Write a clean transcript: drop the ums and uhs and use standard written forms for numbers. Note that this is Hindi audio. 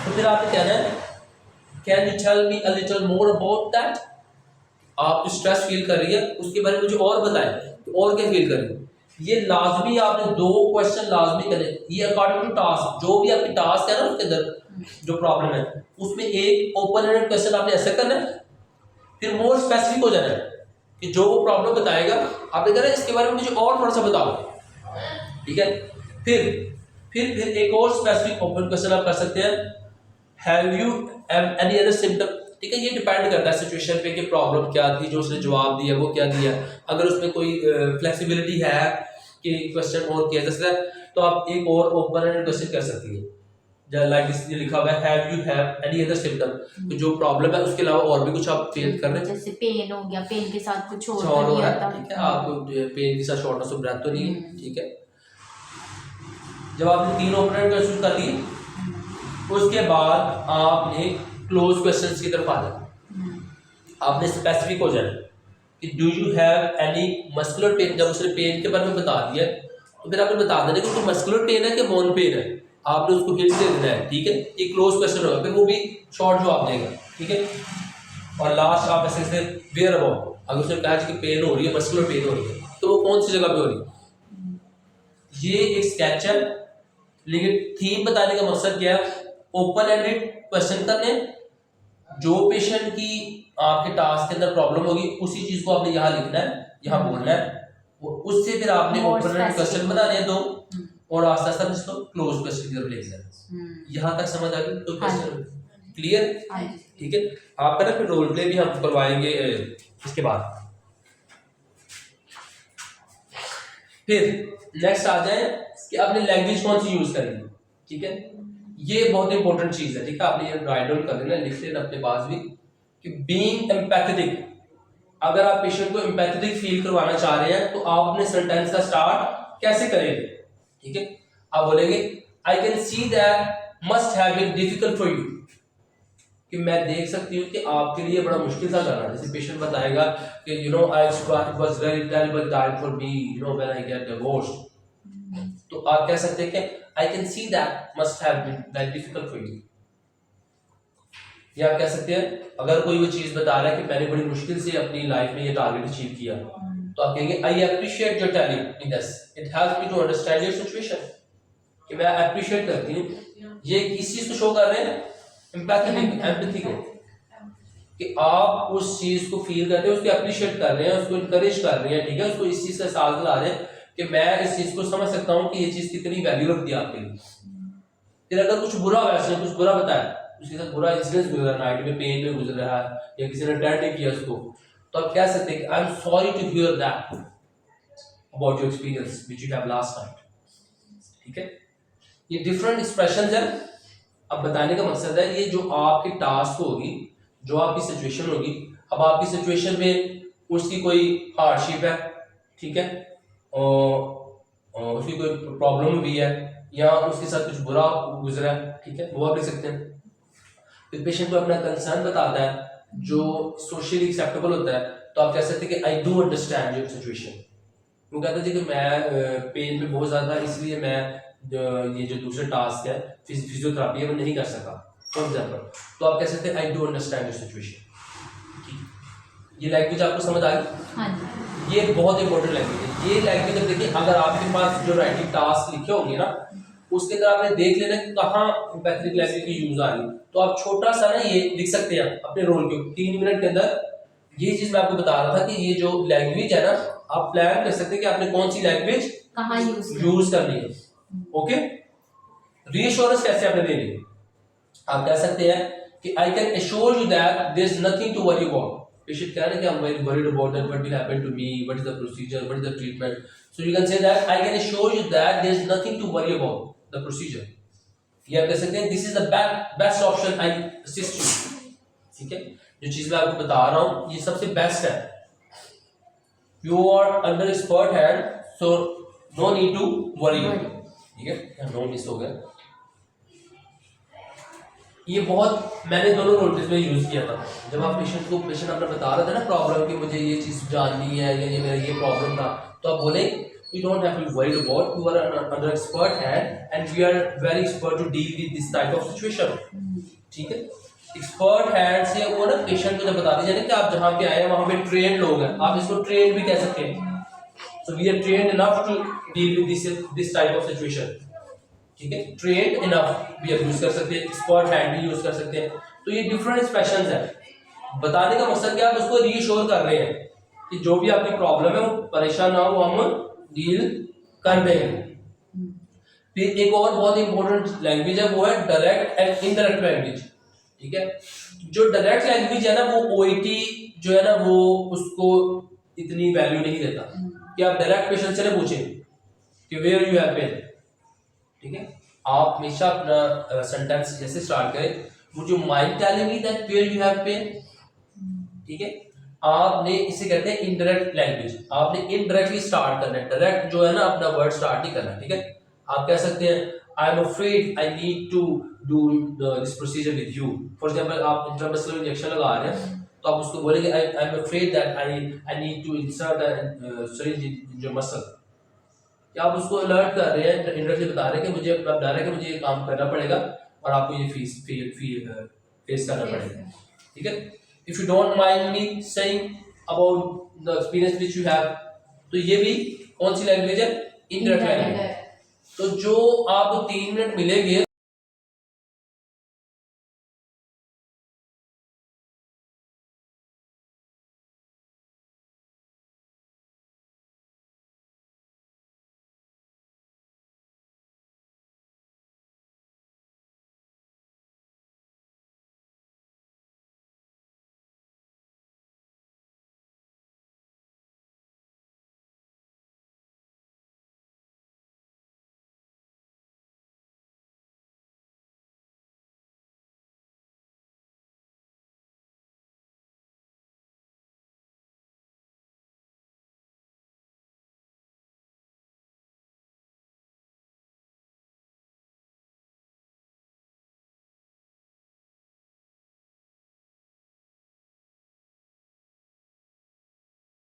तो फिर आपने कहना है can you tell me a little more about that. आप जो स्ट्रेस फील कर रही है उसके बारे में मुझे और बताएं कि और क्या फील कर रही है। ये लाजमी आपने 2 क्वेश्चन लाजमी करें, ये अकॉर्डिंग टू टास्क, जो भी आपकी टास्क है ना उसके अंदर जो प्रॉब्लम है उसमें एक ओपन एंडेड क्वेश्चन आपने ऐसा करना है, फिर मोर स्पेसिफिक हो जाना है कि जो वो प्रॉब्लम बताएगा आपने कहना है इसके बारे में मुझे और थोड़ा सा बताओ, ठीक है। फिर एक और स्पेसिफिक ओपन क्वेश्चन आप कर सकते हैं, have you any other symptom, ठीक है। ये डिपेंड करता है सिचुएशन पे कि प्रॉब्लम क्या थी, जो उसने जवाब दिया वो क्या दिया। अगर उसमें कोई फ्लेक्सिबिलिटी है कि क्वेश्चन और किया जा सकता है तो आप एक और ओपन एंडेड क्वेश्चन कर सकती है, लाइक इसलिए लिखा हुआ है have you have any other symptom, तो जो प्रॉब्लम है उसके अलावा और भी कुछ आप फील कर रहे हैं, जैसे पेन हो गया, पेन के साथ कुछ और और तो हो नहीं रहा है, आता। ठीक है। आपको पेन के साथ शॉर्टनेस ऑफ ब्रेथ तो नहीं है, ठीक है। जब आपने 3 ओपन एंडेड क्वेश्चन कर लिए उसके बाद आपने क्लोज क्वेश्चंस की तरफ आ जाना, आपने स्पेसिफिक हो जाना कि do you have any muscular pain. जब उसने पेन के बारे में बता दिया तो फिर आपने बता देना कि मस्कुलर पेन है कि बोन पेन है, आपने उसको हिंट दे देना है, ठीक है। ये क्लोज क्वेश्चन होगा, फिर वो भी शॉर्ट जवाब देगा, ठीक है। और लास्ट आप ऐसे से वेयर अबाउट, अगर उसने कहा कि पेन हो रही है, मस्कुलर पेन हो रही है, तो वो कौन सी जगह पे हो रही है। ये एक स्केच है, लेकिन थीम बताने का मकसद क्या है, ओपन एंडेड क्वेश्चन करने, जो पेशेंट की आपके टास्क के अंदर प्रॉब्लम होगी उसी चीज को आपने यहाँ लिखना है, यहाँ बोलना है, उससे फिर आपने ओपन एंडेड क्वेश्चन बनाने हैं 2 और आस्ते आस्ते इसको क्लोज क्वेश्चन की तरफ ले जाना। यहाँ तक समझ आ गई तो क्वेश्चन क्लियर, ठीक है। आपका ना फिर रोल प्ले भी हम करवाएंगे इसके बाद। फिर नेक्स्ट आ जाए कि आपने लैंग्वेज कौन सी यूज करनी है, ठीक है। ये बहुत इंपॉर्टेंट चीज है, ठीक है। आपने ये राइट डाउन कर लेना, लिख लेना अपने पास भी कि बीइंग एम्पैथेटिक, अगर आप पेशेंट को एम्पैथेटिक फील करवाना चाह रहे हैं तो आप अपने सेंटेंस का स्टार्ट कैसे करेंगे, ठीक है। आप बोलेंगे I can see that must have been difficult for you, कि मैं देख सकती हूँ कि आपके लिए बड़ा मुश्किल था करना। जैसे पेशेंट बताएगा कि you know I it was very terrible time for me, you know when I get divorced, तो आप कह सकते हैं कि I can see that must have been very difficult for you. या आप कह सकते हैं अगर कोई वो चीज बता रहा है कि मैंने बड़ी मुश्किल से अपनी लाइफ में ये टारगेट अचीव किया, तो आप कहेंगे I appreciate your telling me this, it helps me to understand your situation, कि मैं अप्रिशिएट करती हूँ। ये किस चीज को शो कर रहे हैं, एम्पैथी को, कि आप उस चीज को फील करते हैं, उसको अप्रिशिएट कर रहे हैं, उसको इनकरेज कर रहे हैं, ठीक है। उसको इस चीज का एहसास दिला रहे हैं कि मैं इस चीज को समझ सकता हूँ कि ये चीज कितनी वैल्यू रखती है आपके लिए। फिर अगर कुछ बुरा वैसे कुछ बुरा बताया, उसके साथ बुरा इंसिडेंस गुजरा, नाइट में पेन में गुजर रहा है या किसी ने अटेंड नहीं किया उसको, तो आप कह सकते हैं कि I am sorry to hear that about your experience which you have last night, ठीक है। ये डिफरेंट एक्सप्रेशंस है। अब बताने का मकसद है ये जो आपकी टास्क होगी, जो आपकी सिचुएशन होगी, अब आपकी सिचुएशन में उसकी कोई हार्डशिप है, ठीक है, और उसकी कोई प्रॉब्लम भी है या उसके साथ कुछ बुरा गुजरा है, ठीक है, वो आप लिख सकते हैं। फिर पेशेंट को अपना कंसर्न बताता है जो सोशली एक्सेप्टेबल होता है, तो आप कह सकते हैं कि I do understand your situation. वो कहता है कि मैं पेन में बहुत ज्यादा, इसलिए मैं ये जो दूसरे टास्क है फिजियोथेरेपी है वो नहीं कर सका, फॉर एग्जाम्पल, तो आप कह सकते हैं I do understand your situation. ये लैंग्वेज आपको समझ आ गई? ये बहुत इंपॉर्टेंट लैंग्वेज है। ये लैंग्वेज अब देखिए, अगर आपके पास जो राइटिंग टास्क लिखे होंगे ना, उसके अंदर आपने देख लेना कि कहाँ एम्पैथेटिक लैंग्वेज की यूज आ रही है, तो आप छोटा सा ना ये लिख सकते हैं अपने रोल के 3 मिनट के अंदर। ये चीज मैं आपको बता रहा था कि ये जो लैंग्वेज है ना, आप प्लान कर सकते हैं कि आपने कौन सी लैंग्वेज कहाँ यूज करनी है, ओके। रीअश्योरेंस कैसे आपने देनी है, आप कह सकते हैं कि I can assure you that there is nothing to worry about. Patient कह रहे हैं कि I am very worried about that, what will happen to me, what is the procedure, what is the treatment, so you can say that I can assure you that there is nothing to worry about the procedure. या कह सकते हैं this is the best option, I assist you, ठीक है। जो चीज मैं आपको बता रहा हूं ये सबसे बेस्ट है, you are under expert hand, so no need to worry, ठीक है। नो मिस हो गया। ये बहुत मैंने दोनों रोल्स में यूज किया था। जब आप पेशेंट अपना बता रहा था ना प्रॉब्लम कि मुझे ये चीज जाननी है या ये मेरा ये प्रॉब्लम था, तो आप बोले you don't have to be worried about. You are under expert hand, and we are very expert to deal with this type of situation. ठीक है, एक्सपर्ट हैंड से वो ना पेशेंट को जब बता दीजिए ना कि आप जहाँ पे आए हैं वहाँ पे ट्रेन लोग हैं, आप इसको ट्रेन भी कह सकते हैं. So we are trained enough to deal with this type of situation. ठीक है, ट्रेन्ड इनफ भी आप यूज कर सकते हैं, एक्सपर्ट हैंड भी यूज कर सकते हैं. तो ये डिफरेंट एक्सप्रेशंस है. बताने का मकसद क्या, आप उसको रीश्योर कर रहे हैं कि जो भी आपकी प्रॉब्लम है वो परेशान ना हो, हम डील कर देंगे. फिर एक और बहुत इंपॉर्टेंट लैंग्वेज है, वो है डायरेक्ट एंड इनडायरेक्ट लैंग्वेज. ठीक है, जो डायरेक्ट लैंग्वेज है ना वो ओईटी जो है ना वो उसको इतनी वैल्यू नहीं देता कि आप डायरेक्ट पेशेंट से ना पूछें कि वेयर यू हैव बीन. ठीक है, आप हमेशा अपना सेंटेंस जैसे स्टार्ट करें, would you mind telling me that where you have been. ठीक है, आपने इसे कहते हैं इनडायरेक्ट लैंग्वेज. आपने इनडायरेक्टली स्टार्ट करना है, डायरेक्ट जो है ना अपना वर्ड स्टार्ट नहीं करना. ठीक है, आप कह सकते हैं I am afraid I need to do this procedure with you. For example आप इंट्रामस्कुलर इंजेक्शन लगा रहे हैं तो आप उसको बोलेंगे I am afraid that I need to insert syringe in your muscle. क्या आप उसको अलर्ट कर रहे हैं, इनडायरेक्टली बता रहे हैं कि मुझे आप बता रहे हैं कि मुझे ये काम करना पड़ेगा और आपको ये फेस करना पड़ेगा. ठीक है, if you don't mind me saying about the experience which you have, तो ये भी कौन सी लैंग्वेज है, इनडायरेक्ट लैंग्वेज. तो जो आपको 3 मिनट मिलेंगे